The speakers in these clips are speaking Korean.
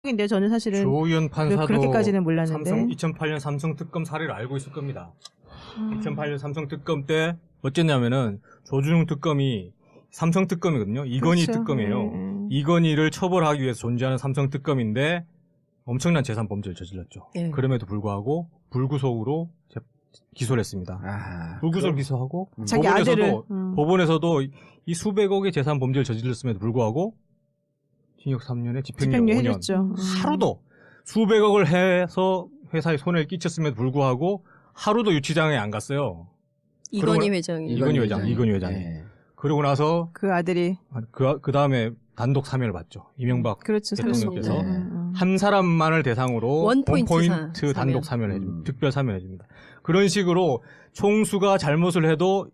근데 저는 사실은 조의원 판사도 그렇게까지는 몰랐는데 2008년 삼성 특검 사례를 알고 있을 겁니다. 2008년 삼성 특검 때 어쨌냐면은 조준용 특검이 삼성 특검이거든요. 이건희 그렇죠. 특검이에요. 이건희를 처벌하기 위해서 존재하는 삼성 특검인데 엄청난 재산 범죄를 저질렀죠. 예. 그럼에도 불구하고 불구속으로 기소를 했습니다. 불구속 기소하고 자기 아들을 법원에서도 이 수백억의 재산 범죄를 저질렀음에도 불구하고 징역 3년에 집행유예 5년. 해줬죠. 하루도 수백억을 해서 회사에 손해를 끼쳤음에도 불구하고 하루도 유치장에 안 갔어요. 이건희 회장이. 이건희 회장이. 네. 그러고 나서 그 아들이 그 다음에 단독 사면을 받죠. 이명박 그렇죠. 대통령께서 네. 한 사람만을 대상으로 원포인트 단독 사면을 해줍니다. 특별 사면을 해줍니다. 그런 식으로 총수가 잘못을 해도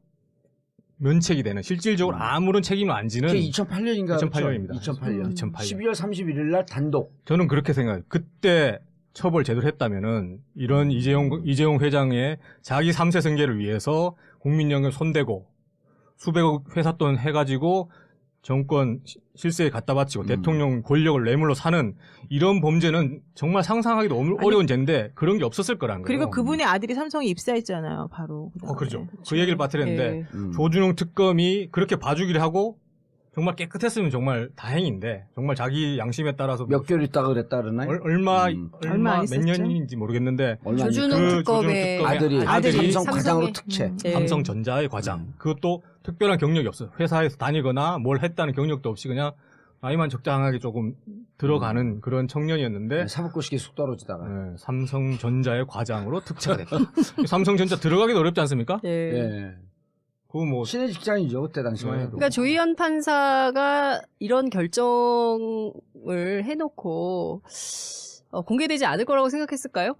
면책이 되는 실질적으로 아무런 책임을 안 지는 그게 2008년인가? 2008년입니다. 2008년. 2008년. 12월 31일 날 단독. 저는 그렇게 생각해요. 그때 처벌 제대로 했다면은 이런 이재용 회장의 자기 3세 승계를 위해서 국민연금 손대고 수백억 회사 돈 해가지고 정권 실세에 갖다 바치고 대통령 권력을 뇌물로 사는 이런 범죄는 정말 상상하기도 어려운 죄인데 그런 게 없었을 거라는 거예요. 그리고 그분의 아들이 삼성에 입사했잖아요. 바로. 그렇죠. 그 얘기를 빠뜨렸는데 예. 조준용 특검이 그렇게 봐주기를 하고 정말 깨끗했으면 정말 다행인데 정말 자기 양심에 따라서 몇 개월 있다가 그랬다 그러나요? 얼마 얼마 안 몇 있었죠? 년인지 모르겠는데 얼마 안 조준용 있다가. 특검의 아들이 삼성 삼성의- 과장으로 특채. 예. 삼성전자의 과장. 그것도 특별한 경력이 없어요. 회사에서 다니거나 뭘 했다는 경력도 없이 그냥 나이만 적당하게 조금 들어가는 그런 청년이었는데 사법고시기 쑥 떨어지다가. 네, 삼성전자의 과장으로 특채가 됐다. 삼성전자 들어가기도 어렵지 않습니까? 예. 예. 그거 뭐 신의 직장이죠 그때 당시만 해도. 그러니까 조희연 판사가 이런 결정을 해놓고 공개되지 않을 거라고 생각했을까요?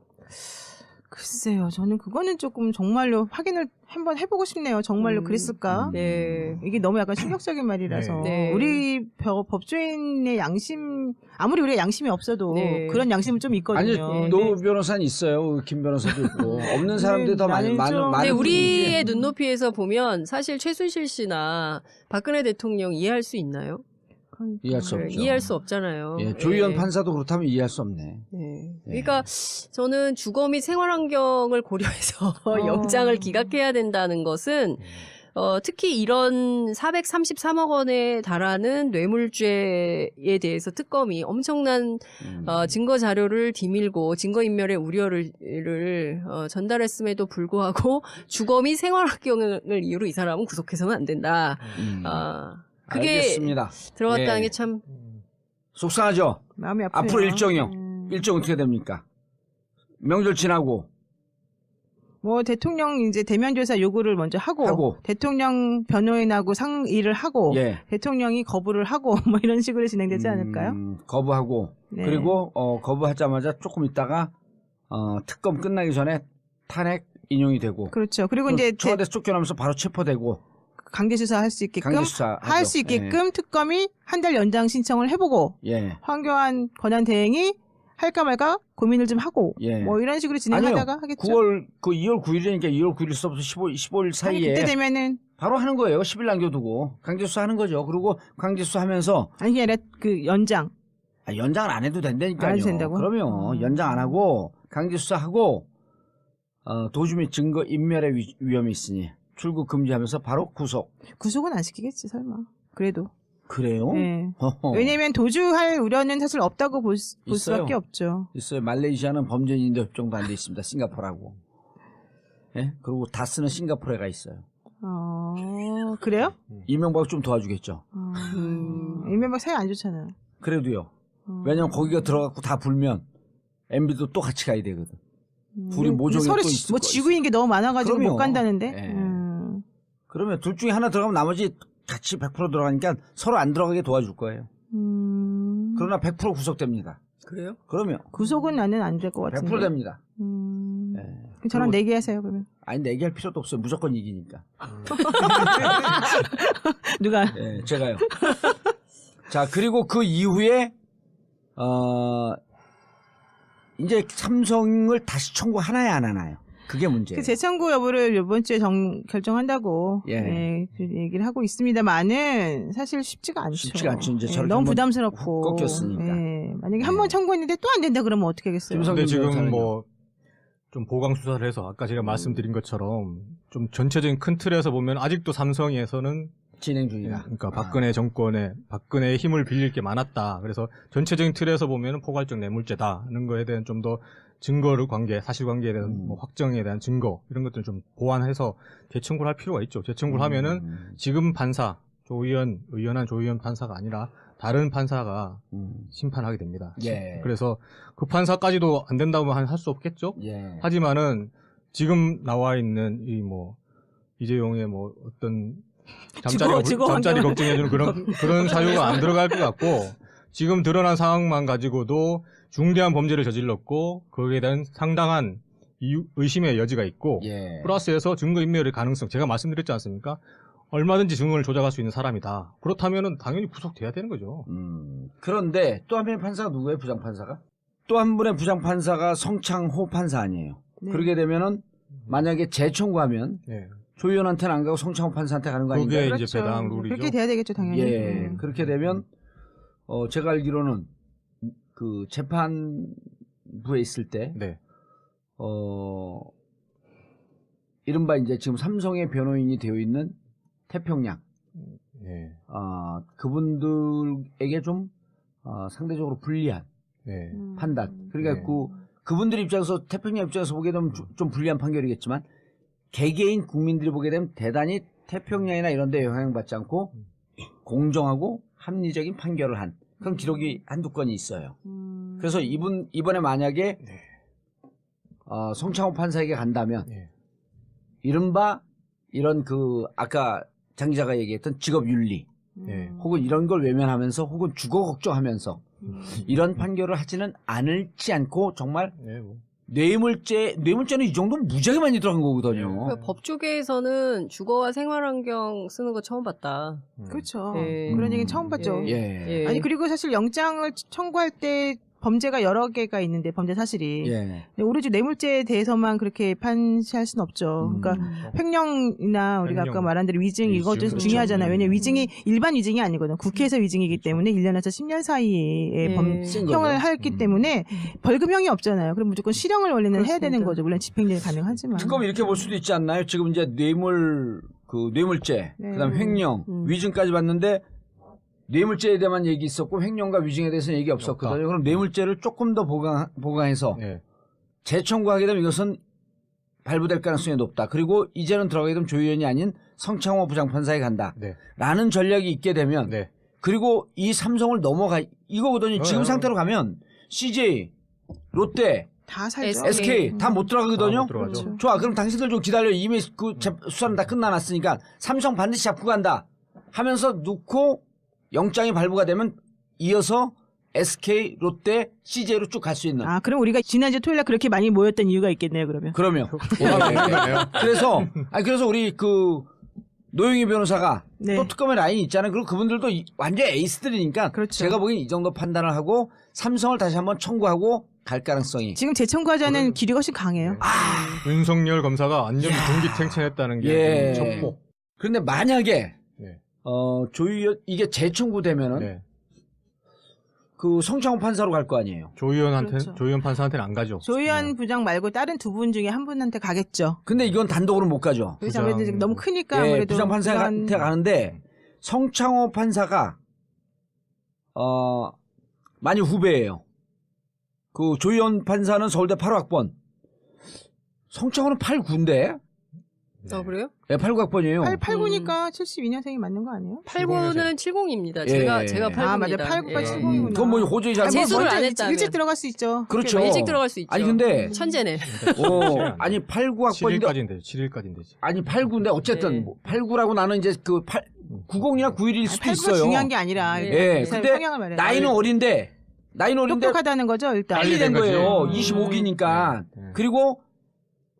글쎄요. 저는 그거는 조금 정말로 확인을 한번 해보고 싶네요. 정말로 그랬을까? 네. 이게 너무 약간 충격적인 말이라서 네. 우리 법조인의 양심 아무리 우리가 양심이 없어도 네. 그런 양심은 좀 아니 있거든요. 노 변호사는 있어요. 김 변호사도 있고 없는 사람들이 더 많은 나는 좀- 근데 많은 우리의 분들이- 눈높이에서 보면 사실 최순실 씨나 박근혜 대통령 이해할 수 있나요? 이해할 수 없죠. 이해할 수 없잖아요. 예, 조희연 예. 판사도 그렇다면 이해할 수 없네. 네. 그러니까 저는 주거 및 생활 환경을 고려해서 영장을 기각해야 된다는 것은 특히 이런 433억 원에 달하는 뇌물죄에 대해서 특검이 엄청난 증거 자료를 디밀고 증거인멸의 우려를 전달했음에도 불구하고 주거 및 생활 환경을 이유로 이 사람은 구속해서는 안 된다. 그게 알겠습니다. 들어갔다는 예. 게 참 속상하죠. 마음이 아프네요. 앞으로 일정이요. 일정 어떻게 됩니까? 명절 지나고 뭐 대통령 이제 대면 조사 요구를 먼저 하고 대통령 변호인하고 상의를 하고 예. 대통령이 거부를 하고 뭐 이런 식으로 진행되지 않을까요? 거부하고 네. 그리고 거부하자마자 조금 있다가 특검 끝나기 전에 탄핵 인용이 되고 그렇죠. 그리고 이제 청와대 쫓겨나면서 바로 체포되고 강제 수사 할 수 있게끔 강제 수사 할 수 있게끔 특검이 한 달 연장 신청을 해보고 예. 황교안 권한 대행이 할까 말까 고민을 좀 하고 예. 뭐 이런 식으로 진행하다가 하겠죠. 2월 9일이니까 2월 9일서부터 15일 사이에 그때 되면은 바로 하는 거예요. 10일 남겨두고 강제 수사하는 거죠. 그리고 강제 수사하면서 아니 그게 아니라 그 연장 연장을 안 해도 된다니까요. 안 해도 된다고? 그러면 연장 안 하고 강제 수사하고 도주 및 증거 인멸의 위험이 있으니 출국 금지하면서 바로 구속은 안 시키겠지 설마. 그래도. 그래요? 네. 허허. 왜냐면 도주할 우려는 사실 없다고 볼 있어요. 수밖에 없죠. 있어요. 말레이시아는 범죄인인데 협정도 안 돼 있습니다. 싱가포르하고. 예? 그리고 다스는 싱가포르에가 있어요. 그래요? 이명박 좀 도와주겠죠. 이명박 사이 안 좋잖아요. 그래도요. 왜냐면 거기가 들어가고 다 불면 MB도 또 같이 가야 되거든. 둘이 모종이 서로 또 있을 뭐 지구 있는 게 너무 많아가지고 그럼요. 못 간다는데. 예. 그러면 둘 중에 하나 들어가면 나머지 같이 100% 들어가니까 서로 안 들어가게 도와줄 거예요. 그러나 100% 구속됩니다. 그래요? 그러면 구속은 나는 안 될 것 같은데. 100% 됩니다. 그럼 저랑 내기하세요 그러면. 아니 내기할 필요도 없어요. 무조건 이기니까. 누가? 예, 제가요. 자, 그리고 그 이후에 이제 삼성을 다시 청구하나요, 안 하나요? 그게 문제예요. 그 재청구 여부를 이번 주에 결정한다고 예. 그 얘기를 하고 있습니다만은 사실 쉽지가 않죠. 쉽지가 않죠. 이제 저렇게 너무 한번 부담스럽고 꺾였으니까. 만약에 한 번 청구했는데 또 안 된다 그러면 어떻게 하겠어요? 근데 지금 변호사는요? 뭐 좀 보강 수사를 해서 아까 제가 말씀드린 것처럼 좀 전체적인 큰 틀에서 보면 아직도 삼성에서는 진행 중이다. 그러니까 박근혜 정권에 박근혜의 힘을 빌릴 게 많았다. 그래서 전체적인 틀에서 보면 포괄적 뇌물죄다는 거에 대한 좀 더 증거를 사실관계에 대한 뭐 확정에 대한 증거 이런 것들을 좀 보완해서 재청구를 할 필요가 있죠. 재청구를 하면은 지금 판사 의연한 조의원 판사가 아니라 다른 판사가 심판하게 됩니다. 예. 그래서 그 판사까지도 안 된다고 할 수 없겠죠. 예. 하지만은 지금 나와 있는 이 뭐 이재용의 뭐 어떤 잠자리 걱정해주는 그런 사유가 안 들어갈 것 같고 지금 드러난 상황만 가지고도 중대한 범죄를 저질렀고 거기에 대한 상당한 의심의 여지가 있고 예. 플러스해서 증거인멸의 가능성 제가 말씀드렸지 않습니까? 얼마든지 증거를 조작할 수 있는 사람이다. 그렇다면은 당연히 구속돼야 되는 거죠. 그런데 또 한 명의 판사가 누구예요? 부장판사가? 또 한 분의 부장판사가 성창호 판사 아니에요. 네. 그러게 되면은 만약에 재청구하면 예. 조 의원한테는 안 가고 성창호 판사한테 가는 거 그게 아닌가요? 이제 배당 룰이죠. 그렇게 돼야 되겠죠, 당연히. 예. 그렇게 되면 제가 알기로는 그 재판부에 있을 때 네. 이른바 이제 지금 삼성의 변호인이 되어 있는 태평양 예. 그분들에게 좀 상대적으로 불리한 예. 판단. 그러니까 네. 그분들 입장에서 태평양 입장에서 보게 되면 좀 불리한 판결이겠지만 개개인 국민들이 보게 되면 대단히 태평양이나 이런 데 영향받지 않고 공정하고 합리적인 판결을 한 그런 기록이 한두 건이 있어요. 그래서 이번에 만약에 송창호 판사에게 간다면 예. 이른바 이런 아까 장 기자가 얘기했던 직업윤리 예. 혹은 이런 걸 외면하면서 혹은 주거 걱정하면서 이런 판결을 하지는 않을지 않고 정말 예, 뭐. 뇌물죄는 이 정도면 무지하게 많이 들어간 거거든요. 그 법조계에서는 주거와 생활환경 쓰는 거 처음 봤다. 그렇죠. 예. 그런 얘기는 처음 봤죠. 예. 예. 아니 그리고 사실 영장을 청구할 때 범죄가 여러 개가 있는데 범죄 사실이 예. 근데 오로지 뇌물죄에 대해서만 그렇게 판시할 수는 없죠. 그러니까 횡령이나 우리가 아까 횡령. 말한 대로 위증 이거 좀 그렇죠. 중요하잖아요. 네. 왜냐면 위증이 일반 위증이 아니거든요. 국회에서 위증이기 때문에 1년에서 10년 사이에 센 형을 거죠. 했기 때문에 벌금형이 없잖아요. 그럼 무조건 실형을 원래는 해야 되는 그렇습니다. 거죠. 물론 집행유예 가능하지만. 특검 이렇게 볼 수도 있지 않나요? 지금 이제 뇌물죄, 네. 그다음 횡령, 위증까지 봤는데 뇌물죄에 대한 얘기 있었고 횡령과 위증에 대해서는 얘기 없었거든요. 없다. 그럼 뇌물죄를 조금 더 보강해서 예. 재청구하게 되면 이것은 발부될 가능성이 높다. 그리고 이제는 들어가게 되면 조 의원이 아닌 성창호 부장판사에 간다. 네. 라는 전략이 있게 되면 네. 그리고 이 삼성을 이거거든요. 지금 상태로 가면 CJ, 롯데, 다 살죠. SK 다 못 들어가거든요. 못 들어가죠. 그렇죠. 좋아. 그럼 당신들 좀 기다려. 이미 수사는 다 끝나놨으니까 삼성 반드시 잡고 간다 하면서 놓고 영장이 발부가 되면 이어서 SK, 롯데, CJ로 쭉 갈 수 있는. 아, 그럼 우리가 지난주 토요일에 그렇게 많이 모였던 이유가 있겠네요, 그러면. 그러면. 그러네요. 그래서 우리 노영희 변호사가 네. 또 특검의 라인이 있잖아요. 그리고 그분들도 완전 에이스들이니까 그렇죠. 제가 보기엔 이 정도 판단을 하고 삼성을 다시 한번 청구하고 갈 가능성이. 지금 재청구하자는 기류가 훨씬 강해요. 윤석열 검사가 완전 분기탱천했다는 게 예. 첩보. 그런데 만약에 네. 이게 재청구되면은 네. 성창호 판사로 갈 거 아니에요. 조 의원한테 그렇죠. 조 의원 판사한테는 안 가죠. 조의원 부장 말고 다른 두 분 중에 한 분한테 가겠죠. 근데 이건 단독으로 못 가죠. 그래서 아무래도 지금 너무 크니까 예, 아무래도 부장 판사한테 가는데 성창호 판사가 많이 후배예요. 조의원 판사는 서울대 8학번. 성창호는 89인데. 그래요? 네, 89학번이에요. 89니까 72년생이 맞는 거 아니에요? 89는 70입니다. 예. 제가 89입니다. 아, 맞아. 89가 70이구나. 그건 뭐 호주의 잘못. 재수를 먼저 안 했다면. 일찍 들어갈 수 있죠. 그렇죠. 일찍 들어갈 수 있죠. 아니 근데 천재네. 아니 89학번인데 7일까지는 되죠. 7일까지는 되지. 아니 89인데 어쨌든 네. 89라고 나는 이제 90이나 91일 수도 89가 있어요. 중요한 게 아니라 네. 예. 그 사람 근데 성향을 말해요. 나이는 어린데 똑똑하다는 거죠, 일단. 빨리 된 거지. 거예요. 25기니까. 네. 그리고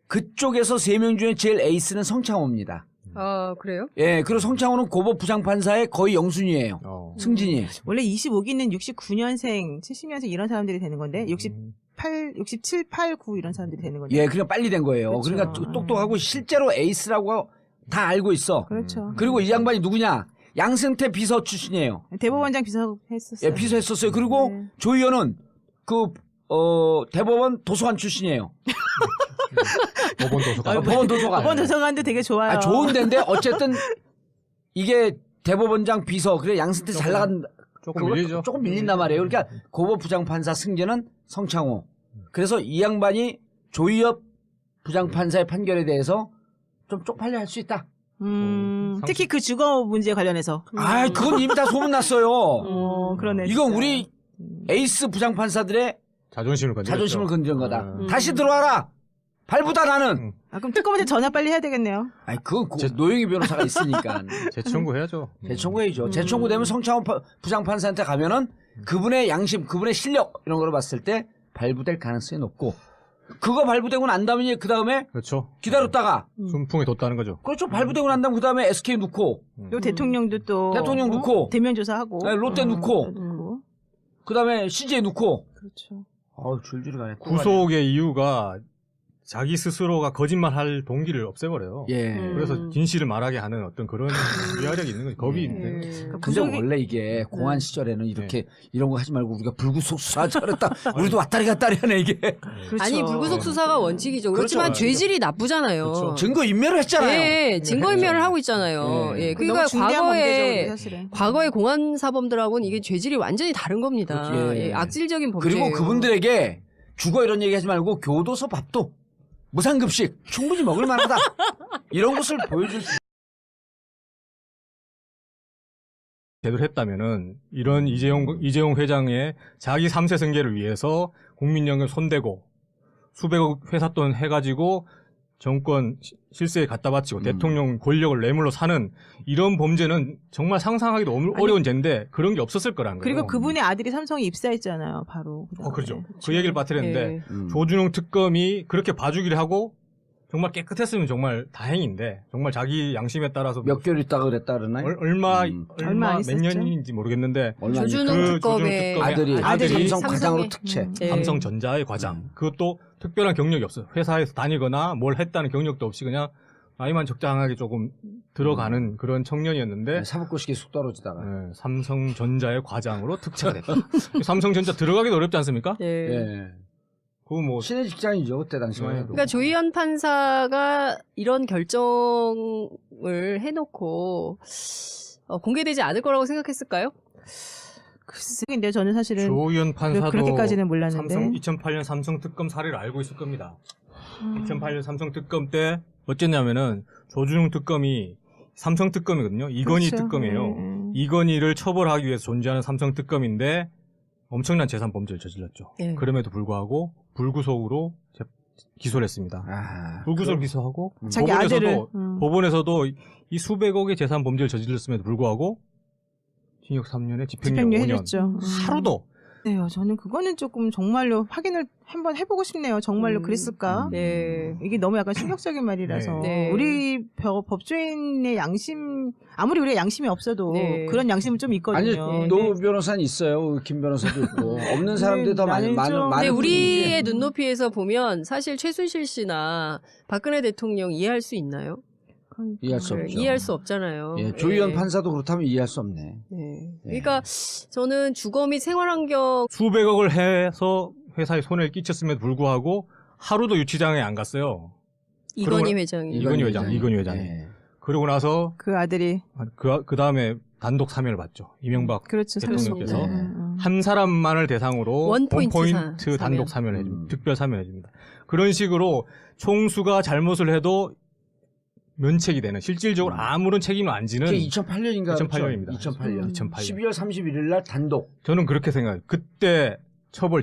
그쪽에서 3명 중에 제일 에이스는 성창호입니다. 아, 그래요? 예, 그리고 성창호는 고법 부장판사의 거의 영순위예요. 승진이. 원래 25기는 69년생, 70년생 이런 사람들이 되는 건데 67, 8, 9 이런 사람들이 되는 건데. 예, 그냥 빨리 된 거예요. 그렇죠. 그러니까 똑똑하고 실제로 에이스라고 다 알고 있어. 그렇죠. 그리고 이 양반이 누구냐? 양승태 비서 출신이에요. 대법원장 비서 했었어요. 예, 비서했었어요. 그리고 네. 조 의원은 대법원 도서관 출신이에요. 법원 도서관. 법원 도서관. 법원 도서관도 되게 좋아요. 아, 좋은 데인데 어쨌든 이게 대법원장 비서 그래 양승태 잘 나간 조금 밀리죠. 조금 밀린단 말이에요. 그러니까 고법 부장판사 승진은 성창호. 그래서 이 양반이 조희엽 부장판사의 판결에 대해서 좀 쪽팔려 할 수 있다. 특히 그 주거 문제 관련해서. 아, 그건 이미 다 소문났어요. 그러네. 이건 진짜. 우리 에이스 부장판사들의 자존심을 건드렸죠. 자존심을 건드린 거다. 다시 들어와라. 발부다 나는. 아, 그럼 특검한테 전화 빨리 해야 되겠네요. 아니 그건 노영희 변호사가 있으니까 재청구해야죠. 재청구해야죠. 재청구되면 성창호 부장판사한테 가면은 그분의 양심, 그분의 실력 이런 거로 봤을 때 발부될 가능성이 높고 그거 발부되고 난 다음에 그 다음에 그렇죠. 기다렸다가 순풍이 돋다는 거죠. 그렇죠. 발부되고 난 다음에 그 다음에 SK 넣고 또 대통령도 또 대통령 놓고. 대면 조사하고 네, 롯데 놓고. 그 다음에 CJ 넣고. 그렇죠. 줄줄이 가네. 구속의 이유가 자기 스스로가 거짓말할 동기를 없애버려요. 예. 그래서 진실을 말하게 하는 어떤 그런 위화력이 있는 거죠. 겁이 있는 거죠. 근데 원래 이게 공안 시절에는 이렇게 이런 거 하지 말고 우리가 불구속 수사하자 그랬다. 우리도 왔다리 갔다리 하네 이게. 그렇죠. 아니 불구속 수사가 원칙이죠. 그렇지만 그렇죠. 죄질이 나쁘잖아요. 그렇죠. 증거 인멸을 했잖아요. 예, 증거인멸을 하고 있잖아요. 예, 너무 그러니까 중대한 범죄죠, 사실은. 과거의 공안 사범들하고는 이게 죄질이 완전히 다른 겁니다. 그렇죠. 예. 예, 악질적인 범죄예요. 그리고 그분들에게 죽어 이런 얘기 하지 말고 교도소 밥도 무상급식 충분히 먹을 만하다. 이런 것을 보여줄 수 제대로 했다면은 이런 이재용 회장의 자기 3세 승계를 위해서 국민연금 손대고 수백억 회삿돈 해가지고 정권 실세에 갖다 바치고 대통령 권력을 뇌물로 사는 이런 범죄는 정말 상상하기도 어려운 죄인데 그런 게 없었을 거란 거예요. 그리고 그분의 아들이 삼성에 입사했잖아요, 바로. 그렇죠. 그렇죠. 그 얘기를 빠뜨렸는데 예. 조준용 특검이 그렇게 봐주기를 하고 정말 깨끗했으면 정말 다행인데 정말 자기 양심에 따라서 몇 개월 있다가 그랬다 그러나요? 얼마 얼마 안 몇 있었죠? 년인지 모르겠는데 얼마 안 조준용 그 특검의 아들이 삼성 삼성의- 과장으로 특채. 예. 삼성전자의 과장. 그것도 특별한 경력이 없어요. 회사에서 다니거나 뭘 했다는 경력도 없이 그냥 나이만 적당하게 조금 들어가는 그런 청년이었는데 사법고시기 속 떨어지다가. 삼성전자의 과장으로 특채가 됐다. 삼성전자 들어가기도 어렵지 않습니까? 예. 예. 그거 뭐 신의 직장이죠 그때 당시만 해도. 그러니까 조희연 판사가 이런 결정을 해놓고 공개되지 않을 거라고 생각했을까요? 글쎄, 근데 저는 사실은 조의원 판사도 그렇게까지는 몰랐는데. 2008년 삼성 특검 사례를 알고 있을 겁니다. 2008년 삼성 특검 때 어쨌냐면은 조준용 특검이 삼성 특검이거든요. 이건희 그렇죠. 특검이에요. 이건희를 처벌하기 위해서 존재하는 삼성 특검인데 엄청난 재산 범죄를 저질렀죠. 예. 그럼에도 불구하고 불구속으로 기소를 했습니다. 불구속 기소하고 자기 아들을. 법원에서도 이 수백억의 재산 범죄를 저질렀음에도 불구하고 징역 3년에 집행유예 집행유예 5년. 해줬죠. 하루도 네, 저는 그거는 조금 정말로 확인을 한번 해보고 싶네요. 정말로 그랬을까? 네. 이게 너무 약간 충격적인 말이라서 네. 우리 법조인의 양심 아무리 우리가 양심이 없어도 네. 그런 양심은 좀 아니 있거든요. 노 변호사는 있어요. 김 변호사도 있고 없는 사람들이 더 많은 나는 좀- 근데 분들이- 우리의 눈높이에서 보면 사실 최순실 씨나 박근혜 대통령 이해할 수 있나요? 이해할 수 네, 없죠. 이해할 수 없잖아요. 예, 조희연 예. 판사도 그렇다면 이해할 수 없네. 네. 그러니까 저는 주거 및 생활환경 수백억을 해서 회사에 손해를 끼쳤음에도 불구하고 하루도 유치장에 안 갔어요. 이건희 회장이 이건희 회장이. 예. 그러고 나서 그 아들이 그 다음에 단독 사면을 받죠. 이명박 그렇죠. 대통령께서 그렇습니다. 한 사람만을 대상으로 원포인트 원포인트 단독 사면. 사면을 해줍니다. 특별 사면을 해줍니다. 그런 식으로 총수가 잘못을 해도 면책이 되는 실질적으로 아무런 책임을 안 지는 그게 2008년인가? 2008년입니다. 2008년. 2008년. 12월 31일 날 단독. 저는 그렇게 생각해요. 그때 처벌